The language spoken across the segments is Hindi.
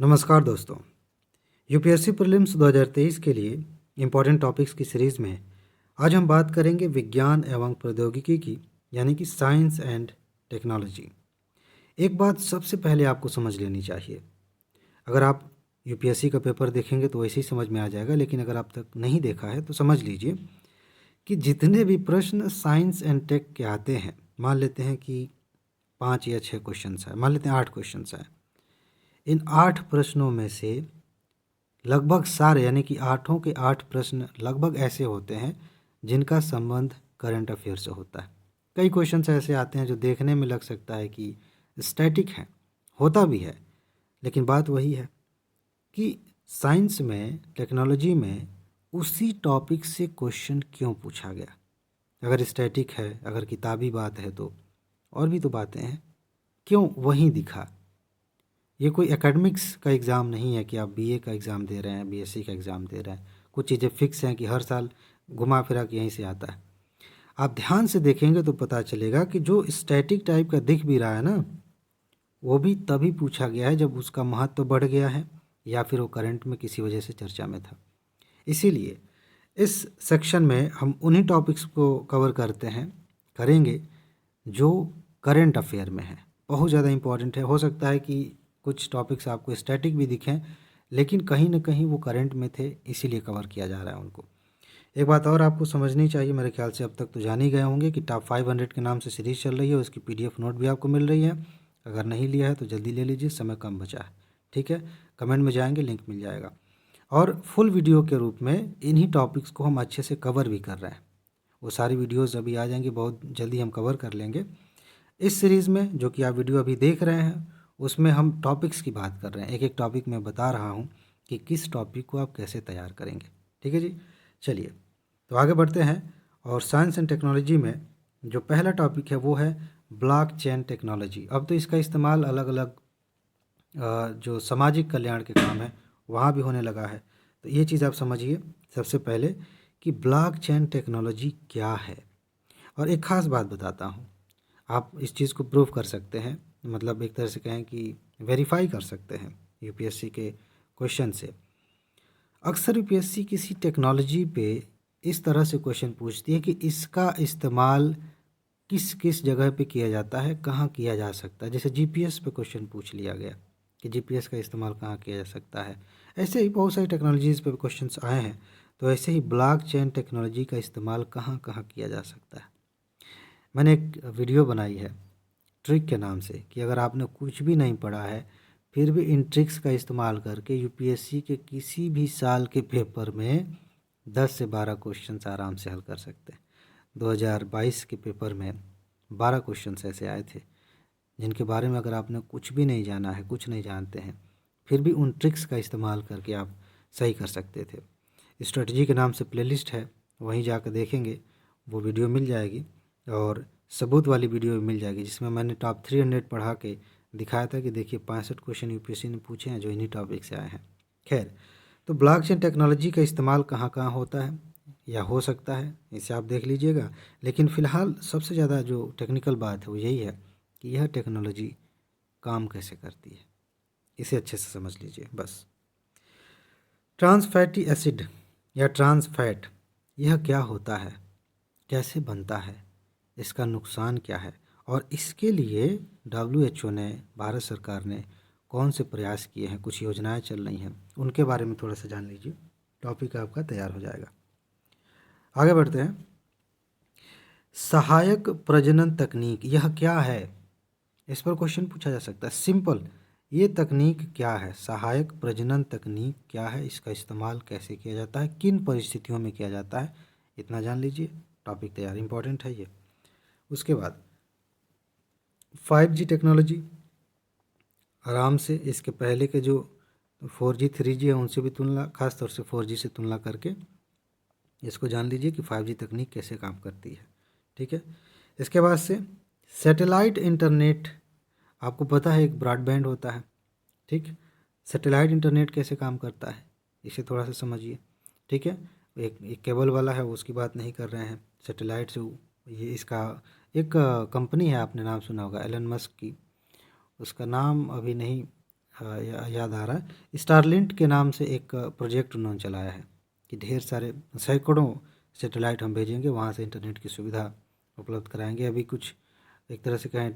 नमस्कार दोस्तों। यूपीएससी प्रीलिम्स 2023 के लिए इम्पॉर्टेंट टॉपिक्स की सीरीज़ में आज हम बात करेंगे विज्ञान एवं प्रौद्योगिकी की, यानी कि साइंस एंड टेक्नोलॉजी। एक बात सबसे पहले आपको समझ लेनी चाहिए। अगर आप यूपीएससी का पेपर देखेंगे तो वैसे ही समझ में आ जाएगा, लेकिन अगर आप तक नहीं देखा है तो समझ लीजिए कि जितने भी प्रश्न साइंस एंड टेक के आते हैं, मान लेते हैं कि 5 या 6 क्वेश्चन है, मान लेते हैं 8 क्वेश्चन है। इन 8 प्रश्नों में से लगभग सारे, यानी कि 8 के 8 प्रश्न लगभग ऐसे होते हैं जिनका संबंध करंट अफेयर से होता है। कई क्वेश्चंस ऐसे आते हैं जो देखने में लग सकता है कि स्टैटिक है, होता भी है, लेकिन बात वही है कि साइंस में, टेक्नोलॉजी में उसी टॉपिक से क्वेश्चन क्यों पूछा गया। अगर स्टैटिक है, अगर किताबी बात है, तो और भी तो बातें हैं, क्यों वहीं दिखा। ये कोई एकेडमिक्स का एग्ज़ाम नहीं है कि आप बीए का एग्ज़ाम दे रहे हैं, बीएससी का एग्ज़ाम दे रहे हैं। कुछ चीज़ें फिक्स हैं कि हर साल घुमा फिरा के यहीं से आता है। आप ध्यान से देखेंगे तो पता चलेगा कि जो स्टैटिक टाइप का दिख भी रहा है ना, वो भी तभी पूछा गया है जब उसका महत्व बढ़ गया है या फिर वो करंट में किसी वजह से चर्चा में था। इसीलिए इस सेक्शन में हम उन्हीं टॉपिक्स को कवर करेंगे जो करंट अफेयर में है। बहुत ज़्यादा इम्पॉर्टेंट है। हो सकता है कि कुछ टॉपिक्स आपको स्टैटिक भी दिखें, लेकिन कहीं ना कहीं वो करंट में थे, इसीलिए कवर किया जा रहा है उनको। एक बात और आपको समझनी चाहिए, मेरे ख्याल से अब तक तो जान ही गए होंगे कि टॉप 500 के नाम से सीरीज़ चल रही है, उसकी पीडीएफ नोट भी आपको मिल रही है। अगर नहीं लिया है तो जल्दी ले लीजिए, समय कम बचा है। ठीक है, कमेंट में जाएंगे, लिंक मिल जाएगा। और फुल वीडियो के रूप में इन्हीं टॉपिक्स को हम अच्छे से कवर भी कर रहे हैं। वो सारी वीडियोज़ अभी आ जाएंगी, बहुत जल्दी हम कवर कर लेंगे। इस सीरीज़ में जो कि आप वीडियो अभी देख रहे हैं, उसमें हम टॉपिक्स की बात कर रहे हैं। एक एक टॉपिक मैं बता रहा हूँ कि किस टॉपिक को आप कैसे तैयार करेंगे। ठीक है जी, चलिए तो आगे बढ़ते हैं। और साइंस एंड टेक्नोलॉजी में जो पहला टॉपिक है वो है ब्लॉकचेन टेक्नोलॉजी। अब तो इसका इस्तेमाल अलग अलग जो सामाजिक कल्याण के काम है वहाँ भी होने लगा है। तो ये चीज़ आप समझिए सबसे पहले कि ब्लॉकचेन टेक्नोलॉजी क्या है। और एक ख़ास बात बताता हूँ, आप इस चीज़ को प्रूव कर सकते हैं, मतलब एक तरह से कहें कि वेरीफाई कर सकते हैं यूपीएससी के क्वेश्चन से। अक्सर यूपीएससी किसी टेक्नोलॉजी पे इस तरह से क्वेश्चन पूछती है कि इसका इस्तेमाल किस किस जगह पे किया जाता है, कहाँ किया जा सकता है। जैसे जीपीएस पे क्वेश्चन पूछ लिया गया कि जीपीएस का इस्तेमाल कहाँ किया जा सकता है। ऐसे ही बहुत सारी टेक्नोलॉजीज़ पे क्वेश्चंस आए हैं। तो ऐसे ही ब्लॉकचेन टेक्नोलॉजी का इस्तेमाल कहाँ कहाँ किया जा सकता है। मैंने एक वीडियो बनाई है ट्रिक के नाम से कि अगर आपने कुछ भी नहीं पढ़ा है फिर भी इन ट्रिक्स का इस्तेमाल करके यूपीएससी के किसी भी साल के पेपर में 10 से 12 क्वेश्चंस आराम से हल कर सकते हैं। 2022 के पेपर में 12 क्वेश्चंस ऐसे आए थे जिनके बारे में अगर आपने कुछ भी नहीं जाना है, कुछ नहीं जानते हैं, फिर भी उन ट्रिक्स का इस्तेमाल करके आप सही कर सकते थे। स्ट्रेटजी के नाम से प्लेलिस्ट है, वहीं जाकर देखेंगे, वो वीडियो मिल जाएगी। और सबूत वाली वीडियो भी मिल जाएगी जिसमें मैंने टॉप 300 पढ़ा के दिखाया था कि देखिए 65 क्वेश्चन यूपीएससी ने पूछे हैं जो इन्हीं टॉपिक से आए हैं। खैर, तो ब्लॉकचेन टेक्नोलॉजी का इस्तेमाल कहाँ कहाँ होता है या हो सकता है, इसे आप देख लीजिएगा। लेकिन फ़िलहाल सबसे ज़्यादा जो टेक्निकल बात है वो यही है कि यह टेक्नोलॉजी काम कैसे करती है, इसे अच्छे से समझ लीजिए बस। ट्रांस फैटी एसिड या ट्रांस फैट, यह क्या होता है, कैसे बनता है, इसका नुकसान क्या है, और इसके लिए डब्ल्यूएचओ ने, भारत सरकार ने कौन से प्रयास किए हैं, कुछ योजनाएं चल रही हैं, उनके बारे में थोड़ा सा जान लीजिए। टॉपिक आपका तैयार हो जाएगा। आगे बढ़ते हैं। सहायक प्रजनन तकनीक यह क्या है, इस पर क्वेश्चन पूछा जा सकता है। सिंपल, ये तकनीक क्या है, सहायक प्रजनन तकनीक क्या है, इसका इस्तेमाल कैसे किया जाता है, किन परिस्थितियों में किया जाता है, इतना जान लीजिए, टॉपिक तैयार। इंपॉर्टेंट है ये। उसके बाद 5G टेक्नोलॉजी, आराम से इसके पहले के जो 4G 3G है उनसे भी तुलना, खास तौर से 4G से तुलना करके इसको जान लीजिए कि 5G तकनीक कैसे काम करती है। ठीक है, इसके बाद से सैटेलाइट इंटरनेट, आपको पता है एक ब्रॉडबैंड होता है। ठीक, सैटेलाइट इंटरनेट कैसे काम करता है, इसे थोड़ा सा समझिए। ठीक है, एक केबल वाला है, उसकी बात नहीं कर रहे हैं, सैटेलाइट से ये इसका एक कंपनी है, आपने नाम सुना होगा एलन मस्क की, उसका नाम अभी नहीं याद आ रहा है, स्टारलिंक के नाम से एक प्रोजेक्ट उन्होंने चलाया है कि ढेर सारे सैकड़ों सैटेलाइट हम भेजेंगे, वहाँ से इंटरनेट की सुविधा उपलब्ध कराएंगे। अभी कुछ एक तरह से कहें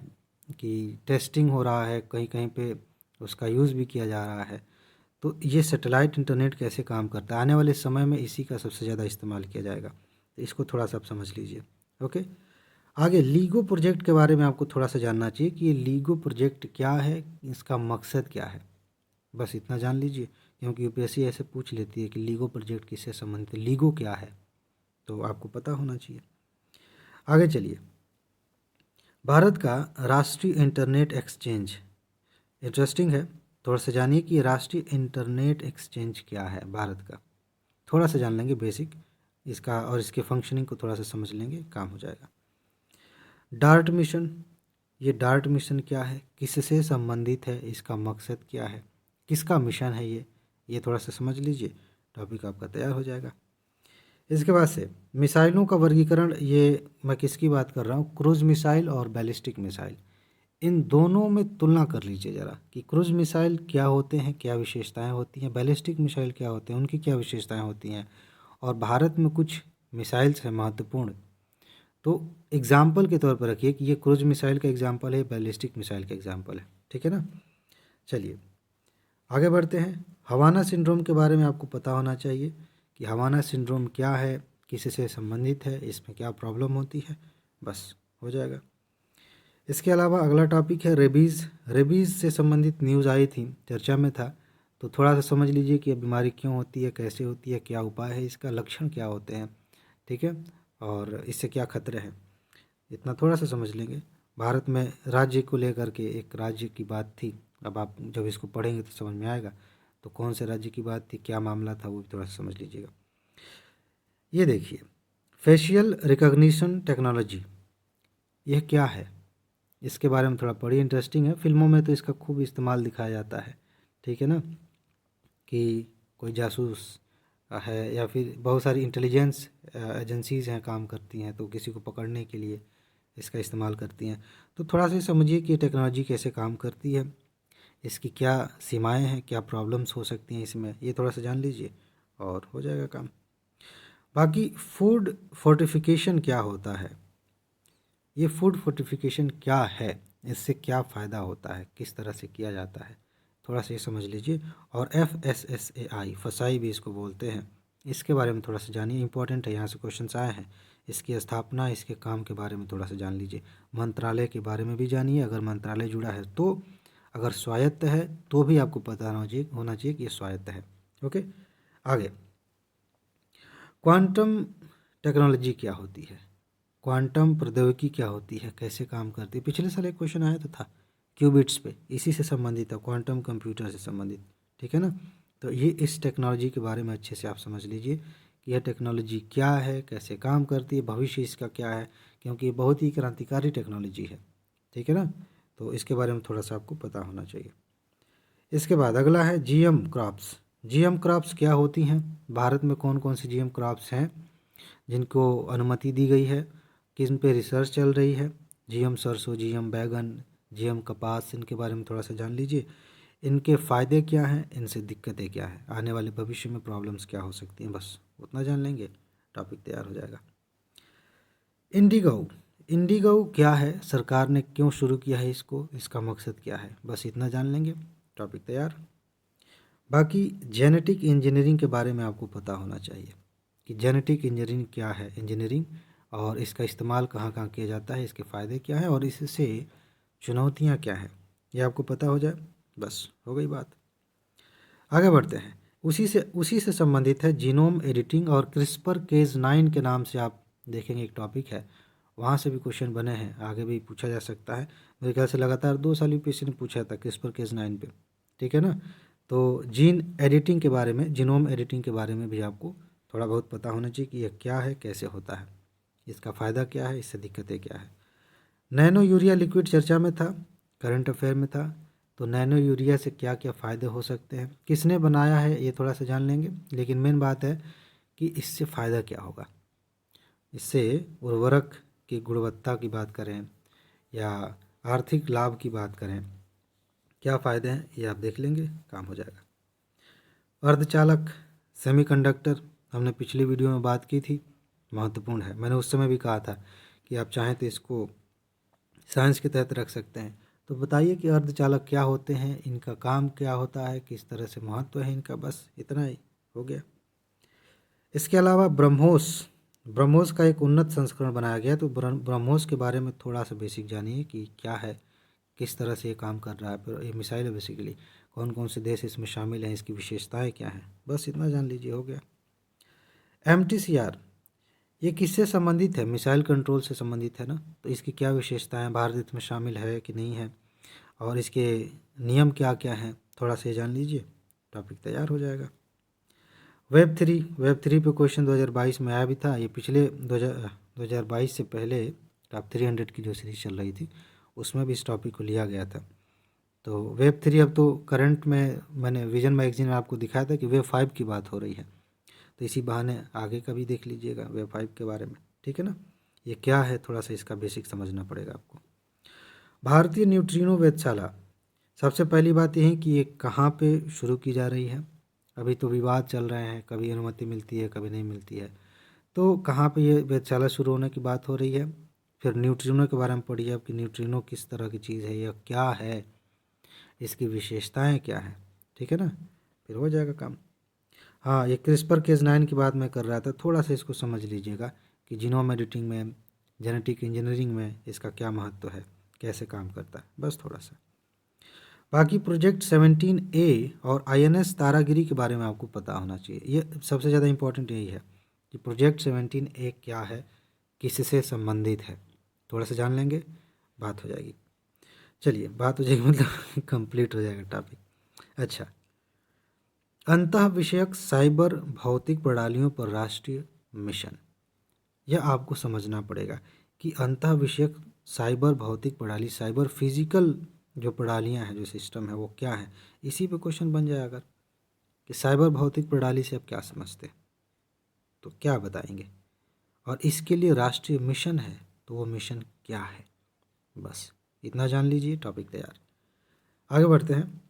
कि टेस्टिंग हो रहा है, कहीं कहीं पे उसका यूज़ भी किया जा रहा है। तो ये सैटेलाइट इंटरनेट कैसे काम करता है, आने वाले समय में इसी का सबसे ज़्यादा इस्तेमाल किया जाएगा, तो इसको थोड़ा सा आप समझ लीजिए। ओके, आगे लीगो प्रोजेक्ट के बारे में आपको थोड़ा सा जानना चाहिए कि ये लीगो प्रोजेक्ट क्या है, इसका मकसद क्या है, बस इतना जान लीजिए, क्योंकि यूपीएससी ऐसे पूछ लेती है कि लीगो प्रोजेक्ट किससे संबंधित है, लीगो क्या है, तो आपको पता होना चाहिए। आगे चलिए, भारत का राष्ट्रीय इंटरनेट एक्सचेंज, इंटरेस्टिंग है, थोड़ा सा जानिए कि राष्ट्रीय इंटरनेट एक्सचेंज क्या है भारत का। थोड़ा सा जान लेंगे बेसिक इसका, और इसके फंक्शनिंग को थोड़ा सा समझ लेंगे, काम हो जाएगा। डार्ट मिशन, ये डार्ट मिशन क्या है, किससे संबंधित है, इसका मकसद क्या है, किसका मिशन है ये थोड़ा सा समझ लीजिए, टॉपिक आपका तैयार हो जाएगा। इसके बाद से मिसाइलों का वर्गीकरण, ये मैं किसकी बात कर रहा हूँ, क्रूज मिसाइल और बैलिस्टिक मिसाइल, इन दोनों में तुलना कर लीजिए ज़रा कि क्रूज मिसाइल क्या होते हैं, क्या विशेषताएं होती हैं, बैलिस्टिक मिसाइल क्या होते हैं, उनकी क्या विशेषताएं होती हैं, और भारत में कुछ मिसाइल्स हैं महत्वपूर्ण, तो एग्जाम्पल के तौर पर रखिए कि ये क्रूज मिसाइल का एग्जाम्पल है, बैलिस्टिक मिसाइल का एग्जाम्पल है, ठीक है ना। चलिए आगे बढ़ते हैं। हवाना सिंड्रोम के बारे में आपको पता होना चाहिए कि हवाना सिंड्रोम क्या है, किससे संबंधित है, इसमें क्या प्रॉब्लम होती है, बस हो जाएगा। इसके अलावा अगला टॉपिक है रेबीज़। रेबीज़ से संबंधित न्यूज़ आई थी, चर्चा में था, तो थोड़ा सा समझ लीजिए कि ये बीमारी क्यों होती है, कैसे होती है, क्या उपाय है, इसका लक्षण क्या होते हैं, ठीक है, और इससे क्या खतरे हैं, इतना थोड़ा सा समझ लेंगे। भारत में राज्य को लेकर के एक राज्य की बात थी, अब आप जब इसको पढ़ेंगे तो समझ में आएगा, तो कौन से राज्य की बात थी, क्या मामला था, वो भी थोड़ा सा समझ लीजिएगा। ये देखिए, फेशियल रिकॉग्निशन टेक्नोलॉजी, यह क्या है, इसके बारे में थोड़ा पढ़िए, इंटरेस्टिंग है, फिल्मों में तो इसका खूब इस्तेमाल दिखाया जाता है, ठीक है ना, कि कोई जासूस है या फिर बहुत सारी इंटेलिजेंस एजेंसीज़ हैं काम करती हैं, तो किसी को पकड़ने के लिए इसका इस्तेमाल करती हैं। तो थोड़ा सा समझिए कि टेक्नोलॉजी कैसे काम करती है, इसकी क्या सीमाएं हैं, क्या प्रॉब्लम्स हो सकती हैं इसमें, ये थोड़ा सा जान लीजिए और हो जाएगा काम। बाकी फूड फोर्टिफिकेशन क्या होता है, ये फूड फोर्टिफिकेशन क्या है, इससे क्या फ़ायदा होता है, किस तरह से किया जाता है, थोड़ा सा ये समझ लीजिए। और FSSAI, फसाई भी इसको बोलते हैं, इसके बारे में थोड़ा सा जानिए, इंपॉर्टेंट है, यहाँ से क्वेश्चंस आए हैं। इसकी स्थापना, इसके काम के बारे में थोड़ा सा जान लीजिए। मंत्रालय के बारे में भी जानिए, अगर मंत्रालय जुड़ा है तो, अगर स्वायत्त है तो भी आपको पता होना चाहिए कि ये स्वायत्त है। ओके, आगे क्वांटम टेक्नोलॉजी क्या होती है, क्वांटम प्रौद्योगिकी क्या होती है, कैसे काम करती है, पिछले साल एक क्वेश्चन आया तो था क्यूबिट्स पे, इसी से संबंधित है, क्वांटम कंप्यूटर से संबंधित, ठीक है ना। तो ये इस टेक्नोलॉजी के बारे में अच्छे से आप समझ लीजिए कि यह टेक्नोलॉजी क्या है, कैसे काम करती है, भविष्य इसका क्या है, क्योंकि ये बहुत ही क्रांतिकारी टेक्नोलॉजी है, ठीक है ना, तो इसके बारे में थोड़ा सा आपको पता होना चाहिए। इसके बाद अगला है GM क्रॉप्स। GM क्रॉप्स क्या होती हैं, भारत में कौन कौन सी GM क्रॉप्स हैं जिनको अनुमति दी गई है, किन पे रिसर्च चल रही है, GM सरसों, GM बैगन, GM कपास, इनके बारे में थोड़ा सा जान लीजिए। इनके फ़ायदे क्या हैं, इनसे दिक्कतें क्या हैं, आने वाले भविष्य में प्रॉब्लम्स क्या हो सकती हैं, बस उतना जान लेंगे, टॉपिक तैयार हो जाएगा। इंडिगो, इंडिगो क्या है, सरकार ने क्यों शुरू किया है इसको, इसका मकसद क्या है, बस इतना जान लेंगे, टॉपिक तैयार। बाकी जेनेटिक इंजीनियरिंग के बारे में आपको पता होना चाहिए कि जेनेटिक इंजीनियरिंग क्या है, इंजीनियरिंग, और इसका इस्तेमाल कहाँ कहाँ किया जाता है, इसके फ़ायदे क्या हैं और इससे चुनौतियाँ क्या हैं, ये आपको पता हो जाए, बस हो गई बात। आगे बढ़ते हैं, उसी से संबंधित है जीनोम एडिटिंग, और क्रिस्पर केज 9 के नाम से आप देखेंगे एक टॉपिक है, वहाँ से भी क्वेश्चन बने हैं, आगे भी पूछा जा सकता है, मेरे ख्याल से लगातार 2 साल यूपीएससी ने पूछा था क्रिस्पर केज 9 पे, ठीक है ना। तो जीन एडिटिंग के बारे में, जीनोम एडिटिंग के बारे में भी आपको थोड़ा बहुत पता होना चाहिए कि यह क्या है, कैसे होता है, इसका फ़ायदा क्या है, इससे दिक्कतें क्या है। नैनो यूरिया लिक्विड चर्चा में था, करंट अफेयर में था, तो नैनो यूरिया से क्या क्या फ़ायदे हो सकते हैं, किसने बनाया है, ये थोड़ा सा जान लेंगे, लेकिन मेन बात है कि इससे फ़ायदा क्या होगा, इससे उर्वरक की गुणवत्ता की बात करें या आर्थिक लाभ की बात करें, क्या फ़ायदे हैं ये आप देख लेंगे, काम हो जाएगा। अर्धचालक सेमीकंडक्टर हमने पिछली वीडियो में बात की थी, महत्वपूर्ण है। मैंने उस समय भी कहा था कि आप चाहें तो इसको साइंस के तहत रख सकते हैं। तो बताइए कि अर्धचालक क्या होते हैं, इनका काम क्या होता है, किस तरह से महत्व है इनका, बस इतना ही हो गया। इसके अलावा ब्रह्मोस, ब्रह्मोस का एक उन्नत संस्करण बनाया गया। तो ब्रह्मोस के बारे में थोड़ा सा बेसिक जानिए कि क्या है, किस तरह से ये काम कर रहा है। फिर ये मिसाइल है बेसिकली, कौन कौन से देश इसमें शामिल हैं, इसकी विशेषताएं क्या हैं, बस इतना जान लीजिए, हो गया। MTCR ये किससे संबंधित है, मिसाइल कंट्रोल से संबंधित है ना। तो इसकी क्या विशेषताएं, भारत इसमें शामिल है कि नहीं है, और इसके नियम क्या क्या हैं, थोड़ा सा ये जान लीजिए, टॉपिक तैयार हो जाएगा। वेब थ्री पे क्वेश्चन 2022 में आया भी था। ये पिछले 2022 से पहले टॉप 300 की जो सीरीज चल रही थी उसमें भी इस टॉपिक को लिया गया था। तो वेब 3 अब तो करंट में, मैंने विजन मैगजीन में आपको दिखाया था कि वेब 5 की बात हो रही है। तो इसी बहाने आगे का भी देख लीजिएगा वेब 5 के बारे में, ठीक है ना। ये क्या है, थोड़ा सा इसका बेसिक समझना पड़ेगा आपको। भारतीय न्यूट्रिनो वेधशाला, सबसे पहली बात यह है कि ये कहाँ पे शुरू की जा रही है। अभी तो विवाद चल रहे हैं, कभी अनुमति मिलती है कभी नहीं मिलती है। तो कहाँ पे ये वेधशाला शुरू होने की बात हो रही है। फिर न्यूट्रिनो के बारे में पढ़िए अब कि न्यूट्रिनो किस तरह की चीज़ है, यह क्या है, इसकी विशेषताएं क्या हैं, ठीक है ना, फिर हो जाएगा काम। हाँ, ये क्रिस्पर केज 9 की बात मैं कर रहा था, थोड़ा सा इसको समझ लीजिएगा कि जीनोम एडिटिंग में, जेनेटिक इंजीनियरिंग में इसका क्या महत्व है, कैसे काम करता है, बस थोड़ा सा। बाकी प्रोजेक्ट 17A और INS तारागिरी के बारे में आपको पता होना चाहिए। ये सबसे ज़्यादा इम्पोर्टेंट यही है कि प्रोजेक्ट 17A क्या है, किससे संबंधित है, थोड़ा सा जान लेंगे, बात हो जाएगी। चलिए, बात हो जाएगी मतलब कंप्लीट हो जाएगा टॉपिक। अच्छा, अंतः विषयक साइबर भौतिक प्रणालियों पर राष्ट्रीय मिशन, यह आपको समझना पड़ेगा कि अंतः विषयक साइबर भौतिक प्रणाली, साइबर फिजिकल जो प्रणालियां हैं, जो सिस्टम है वो क्या है। इसी पे क्वेश्चन बन जाए अगर कि साइबर भौतिक प्रणाली से आप क्या समझते हैं, तो क्या बताएंगे, और इसके लिए राष्ट्रीय मिशन है तो वो मिशन क्या है, बस इतना जान लीजिए, टॉपिक तैयार। आगे बढ़ते हैं।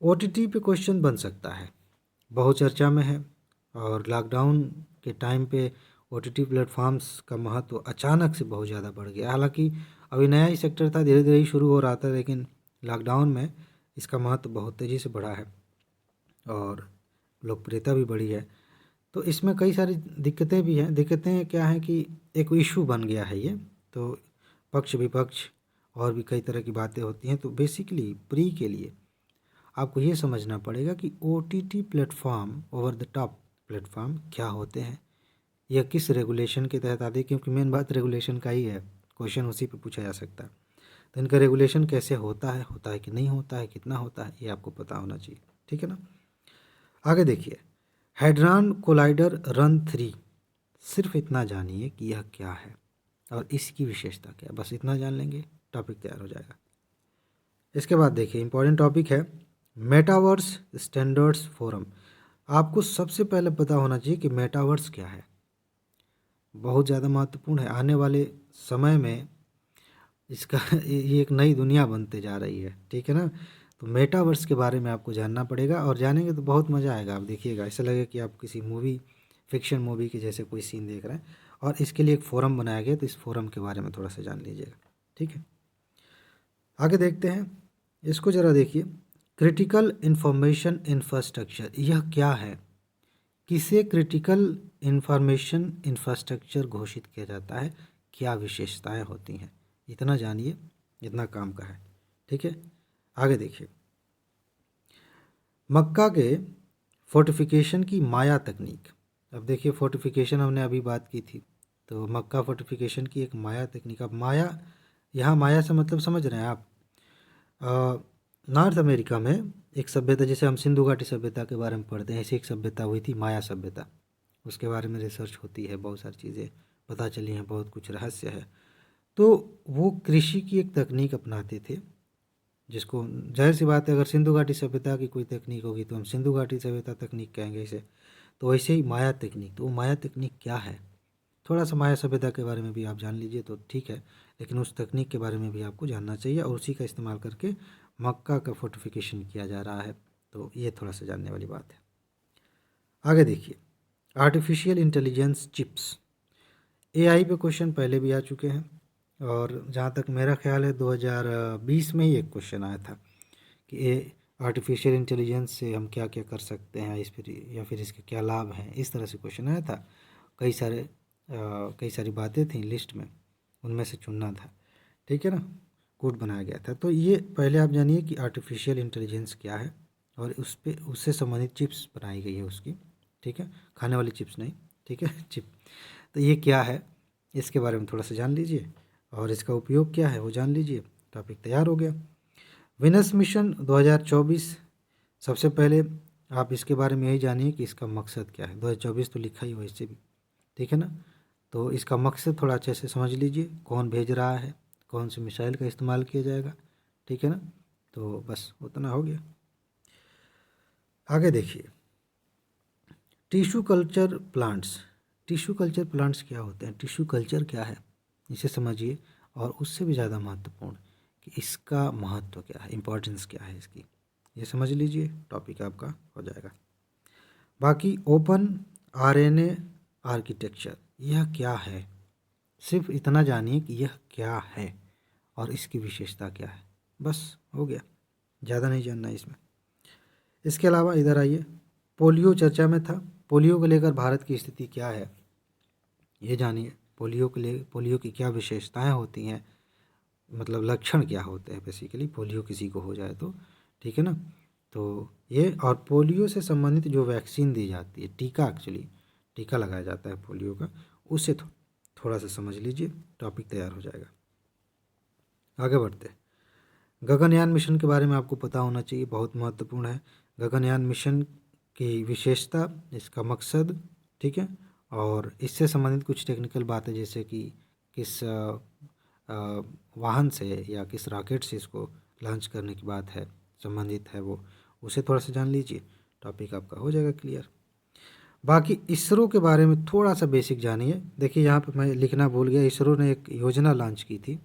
OTT पे क्वेश्चन बन सकता है, बहुत चर्चा में है, और लॉकडाउन के टाइम पे OTT प्लेटफॉर्म्स का महत्व अचानक से बहुत ज़्यादा बढ़ गया। हालांकि अभी नया ही सेक्टर था, धीरे धीरे ही शुरू हो रहा था, लेकिन लॉकडाउन में इसका महत्व बहुत तेज़ी से बढ़ा है और लोकप्रियता भी बढ़ी है। तो इसमें कई सारी दिक्कतें भी हैं। दिक्कतें क्या हैं कि एक इशू बन गया है ये, तो पक्ष विपक्ष और भी कई तरह की बातें होती हैं। तो बेसिकली प्री के लिए आपको ये समझना पड़ेगा कि OTT platform, over the top platform क्या होते हैं, यह किस रेगुलेशन के तहत आते हैं, क्योंकि मेन बात रेगुलेशन का ही है, क्वेश्चन उसी पे पूछा जा सकता है। तो इनका रेगुलेशन कैसे होता है कि नहीं होता है, कितना होता है, ये आपको पता होना चाहिए, ठीक है ना। आगे देखिए, हैड्रॉन कोलाइडर रन 3, सिर्फ इतना जानिए कि यह क्या है और इसकी विशेषता क्या है, बस इतना जान लेंगे, टॉपिक तैयार हो जाएगा। इसके बाद देखिए, इंपॉर्टेंट टॉपिक है मेटावर्स स्टैंडर्ड्स फोरम। आपको सबसे पहले पता होना चाहिए कि मेटावर्स क्या है, बहुत ज़्यादा महत्वपूर्ण है। आने वाले समय में इसका ये एक नई दुनिया बनते जा रही है, ठीक है ना। तो मेटावर्स के बारे में आपको जानना पड़ेगा, और जानेंगे तो बहुत मज़ा आएगा। आप देखिएगा, ऐसा लगेगा कि आप किसी मूवी, फिक्शन मूवी के जैसे कोई सीन देख रहे हैं। और इसके लिए एक फोरम बनाया गया, तो इस फोरम के बारे में थोड़ा सा जान लीजिएगा, ठीक है। आगे देखते हैं, इसको ज़रा देखिए, क्रिटिकल इंफॉर्मेशन इंफ्रास्ट्रक्चर, यह क्या है, किसे क्रिटिकल इंफॉर्मेशन इंफ्रास्ट्रक्चर घोषित किया जाता है, क्या विशेषताएं होती हैं, इतना जानिए, इतना काम का है, ठीक है। आगे देखिए, मक्का के फोर्टिफिकेशन की माया तकनीक। अब देखिए, फोर्टिफिकेशन हमने अभी बात की थी, तो मक्का फोर्टिफिकेशन की एक माया तकनीक। अब माया, यहाँ माया से मतलब समझ रहे हैं आप, नॉर्थ अमेरिका में एक सभ्यता, जैसे हम सिंधु घाटी सभ्यता के बारे में पढ़ते हैं, ऐसी एक सभ्यता हुई थी माया सभ्यता। उसके बारे में रिसर्च होती है, बहुत सारी चीज़ें पता चली हैं, बहुत कुछ रहस्य है। तो वो कृषि की एक तकनीक अपनाते थे, जिसको जाहिर सी बात है, अगर सिंधु घाटी सभ्यता की कोई तकनीक होगी तो हम सिंधु घाटी सभ्यता तकनीक कहेंगे इसे। तो वैसे ही माया तकनीक, तो वो माया तकनीक क्या है, थोड़ा सा माया सभ्यता के बारे में भी आप जान लीजिए तो ठीक है, लेकिन उस तकनीक के बारे में भी आपको जानना चाहिए, और उसी का इस्तेमाल करके मक्का का फोर्टिफिकेशन किया जा रहा है। तो ये थोड़ा सा जानने वाली बात है। आगे देखिए, आर्टिफिशियल इंटेलिजेंस चिप्स, एआई पे क्वेश्चन पहले भी आ चुके हैं, और जहाँ तक मेरा ख्याल है 2020 में ही एक क्वेश्चन आया था कि ये आर्टिफिशियल इंटेलिजेंस से हम क्या क्या कर सकते हैं, इस पर या फिर इसके क्या लाभ हैं, इस तरह से क्वेश्चन आया था। कई सारी बातें थी लिस्ट में, उनमें से चुनना था, ठीक है ना, कोड बनाया गया था। तो ये पहले आप जानिए कि आर्टिफिशियल इंटेलिजेंस क्या है, और उससे संबंधित चिप्स बनाई गई है उसकी, ठीक है, खाने वाली चिप्स नहीं, ठीक है, चिप। तो ये क्या है, इसके बारे में थोड़ा सा जान लीजिए, और इसका उपयोग क्या है वो जान लीजिए। टॉपिक तैयार हो गया। विनस मिशन 2024, सबसे पहले आप इसके बारे में यही जानिए कि इसका मकसद क्या है। 2024 तो लिखा ही हो इससे भी, ठीक है ना। तो इसका मकसद थोड़ा अच्छे से समझ लीजिए, कौन भेज रहा है, कौन सी मिसाइल का इस्तेमाल किया जाएगा, ठीक है ना। तो बस उतना हो गया। आगे देखिए, tissue culture plants. Tissue culture plants क्या होते हैं, टिश्यू कल्चर क्या है, इसे समझिए। और उससे भी ज़्यादा महत्वपूर्ण कि इसका महत्व क्या है, इम्पोर्टेंस क्या है इसकी, ये समझ लीजिए, टॉपिक आपका हो जाएगा। बाकी ओपन आरएनए आर्किटेक्चर, यह क्या है, सिर्फ इतना जानिए कि यह क्या है और इसकी विशेषता क्या है, बस हो गया, ज़्यादा नहीं जानना है इसमें। इसके अलावा इधर आइए, पोलियो चर्चा में था, पोलियो को लेकर भारत की स्थिति क्या है ये जानिए। पोलियो की क्या विशेषताएं होती हैं, मतलब लक्षण क्या होते हैं बेसिकली पोलियो किसी को हो जाए तो, ठीक है ना। तो ये, और पोलियो से संबंधित जो वैक्सीन दी जाती है, टीका, एक्चुअली टीका लगाया जाता है पोलियो का, उससे थोड़ा सा समझ लीजिए, टॉपिक तैयार हो जाएगा। आगे बढ़ते हैं, गगनयान मिशन के बारे में आपको पता होना चाहिए, बहुत महत्वपूर्ण है। गगनयान मिशन की विशेषता, इसका मकसद, ठीक है, और इससे संबंधित कुछ टेक्निकल बातें, जैसे कि किस वाहन से या किस रॉकेट से इसको लॉन्च करने की बात है, संबंधित है वो, उसे थोड़ा सा जान लीजिए, टॉपिक आपका हो जाएगा क्लियर। बाकी इसरो के बारे में थोड़ा सा बेसिक जानिए। देखिए यहाँ पे मैं लिखना भूल गया, इसरो ने एक योजना लॉन्च की थी,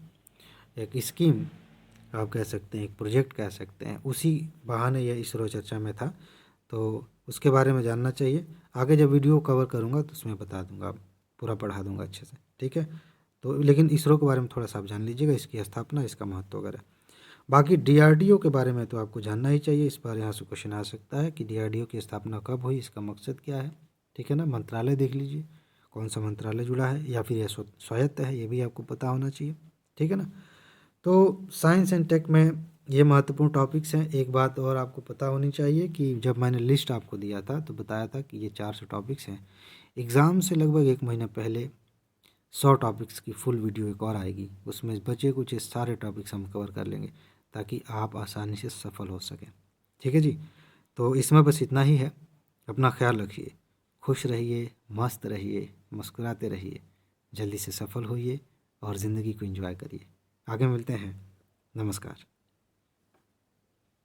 एक स्कीम आप कह सकते हैं, एक प्रोजेक्ट कह सकते हैं, उसी बहाने यह इसरो चर्चा में था, तो उसके बारे में जानना चाहिए। आगे जब वीडियो कवर करूँगा तो उसमें बता दूंगा, पूरा पढ़ा दूंगा अच्छे से, ठीक है। तो लेकिन इसरो के बारे में थोड़ा सा आप जान लीजिएगा, इसकी स्थापना, इसका महत्व वगैरह। बाकी डीआरडीओ के बारे में तो आपको जानना ही चाहिए, इस बार यहाँ से क्वेश्चन आ सकता है कि डीआरडीओ की स्थापना कब हुई, इसका मकसद क्या है, ठीक है ना। मंत्रालय देख लीजिए, कौन सा मंत्रालय जुड़ा है, या फिर यह स्वायत्त है, ये भी आपको पता होना चाहिए, ठीक है ना। तो साइंस एंड टेक में ये महत्वपूर्ण टॉपिक्स हैं। एक बात और आपको पता होनी चाहिए कि जब मैंने लिस्ट आपको दिया था तो बताया था कि ये 400 टॉपिक्स हैं। एग्ज़ाम से लगभग 1 महीना पहले 100 टॉपिक्स की फुल वीडियो एक और आएगी, उसमें बचे कुछ सारे टॉपिक्स हम कवर कर लेंगे ताकि आप आसानी से सफल हो सकें, ठीक है जी। तो इसमें बस इतना ही है, अपना ख्याल रखिए, खुश रहिए, मस्त रहिए, मुस्कुराते रहिए, जल्दी से सफल होइए और ज़िंदगी को एंजॉय करिए। आगे मिलते हैं, नमस्कार।